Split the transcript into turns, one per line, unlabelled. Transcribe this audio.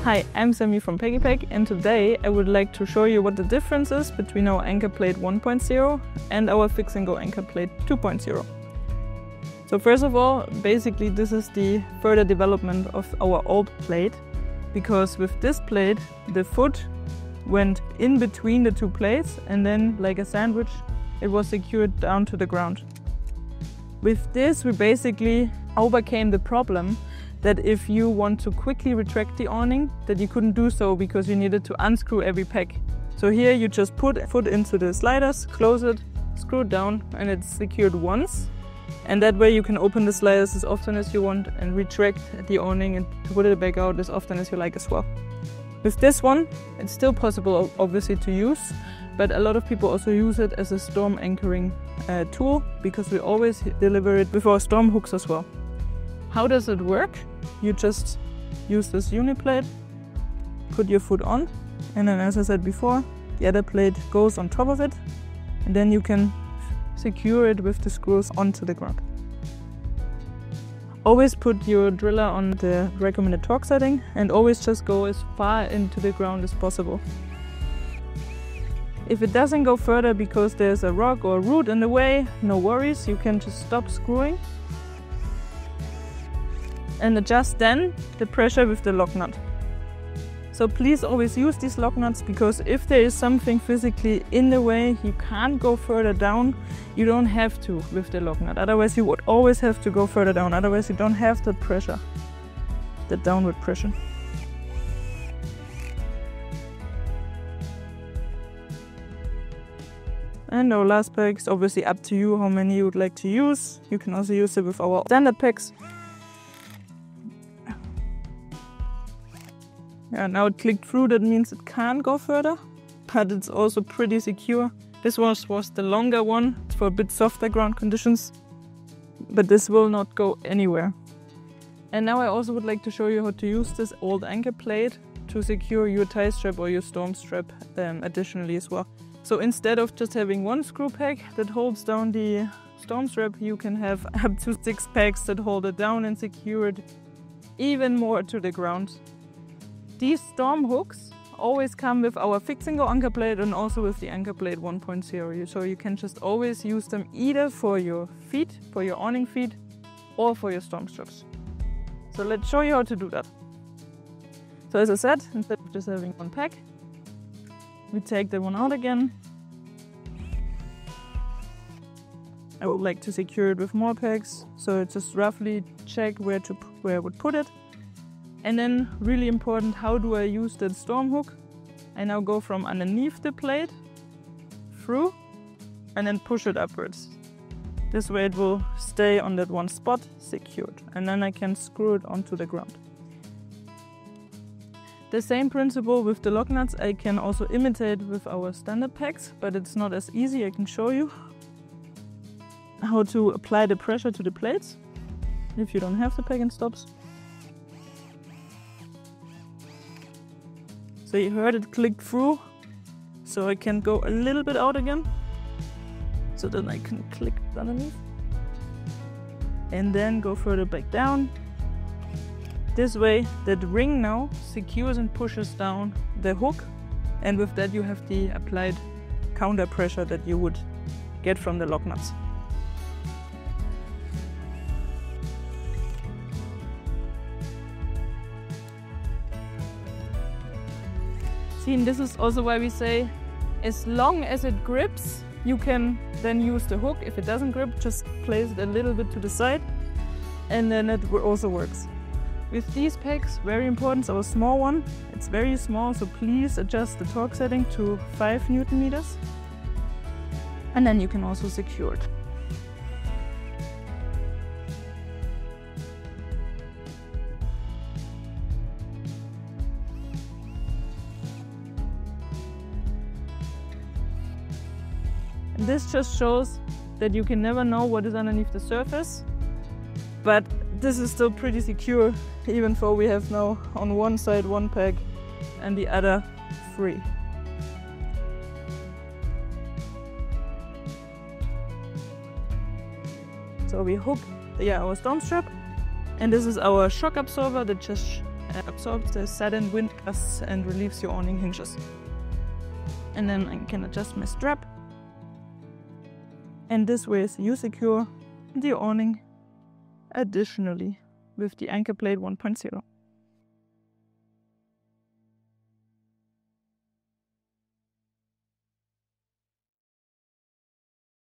Hi, I'm Sammy from Peggy and today I would like to show you what the difference is between our Anchor Plate 1.0 and our Fix&Go Anchor Plate 2.0. So first of all, basically this is the further development of our old plate, because with this plate the foot went in between the two plates and then, like a sandwich, it was secured down to the ground. With this we basically overcame the problem that if you want to quickly retract the awning, that you couldn't do so because you needed to unscrew every peg. So here you just put foot into the sliders, close it, screw it down, and it's secured once. And that way you can open the sliders as often as you want and retract the awning and put it back out as often as you like as well. With this one, it's still possible obviously to use, but a lot of people also use it as a storm anchoring tool, because we always deliver it with our storm hooks as well. How does it work? You just use this uniplate, put your foot on, and then, as I said before, the other plate goes on top of it, and then you can secure it with the screws onto the ground. Always put your driller on the recommended torque setting and always just go as far into the ground as possible. If it doesn't go further because there's a rock or a root in the way, no worries, you can just stop screwing and adjust then the pressure with the lock nut. So please always use these lock nuts, because if there is something physically in the way, you can't go further down, you don't have to with the lock nut. Otherwise you would always have to go further down, otherwise you don't have that pressure, the downward pressure. And our last pegs, obviously up to you how many you would like to use. You can also use it with our standard pegs. Yeah, now it clicked through, that means it can't go further, but it's also pretty secure. This was the longer one, it's for a bit softer ground conditions, but this will not go anywhere. And now I also would like to show you how to use this old anchor plate to secure your tie strap or your storm strap additionally as well. So instead of just having one screw peg that holds down the storm strap, you can have up to 6 pegs that hold it down and secure it even more to the ground. These storm hooks always come with our Fix&Go Anchor Plate and also with the Anchor Plate 1.0. So you can just always use them either for your feet, for your awning feet, or for your storm straps. So let's show you how to do that. So as I said, instead of just having one peg, we take the one out again. I would like to secure it with more pegs, so just roughly check where I would put it. And then, really important, how do I use that storm hook? I now go from underneath the plate, through, and then push it upwards. This way it will stay on that one spot, secured. And then I can screw it onto the ground. The same principle with the lock nuts I can also imitate with our standard pegs, but it's not as easy. I can show you how to apply the pressure to the plates if you don't have the peg and stops. So you heard it click through, so I can go a little bit out again, so then I can click underneath and then go further back down. This way that ring now secures and pushes down the hook, and with that you have the applied counter pressure that you would get from the lock nuts. And this is also why we say, as long as it grips, you can then use the hook. If it doesn't grip, just place it a little bit to the side, and then it also works. With these pegs, very important, it's our small one. It's very small, so please adjust the torque setting to 5 Newton meters. And then you can also secure it. This just shows that you can never know what is underneath the surface, but this is still pretty secure, even though we have now on one side 1 peg and the other 3. So we hook our storm strap, and this is our shock absorber that just absorbs the sudden wind gusts and relieves your awning hinges. And then I can adjust my strap. And this way you secure the awning additionally with the Anchor Plate 1.0.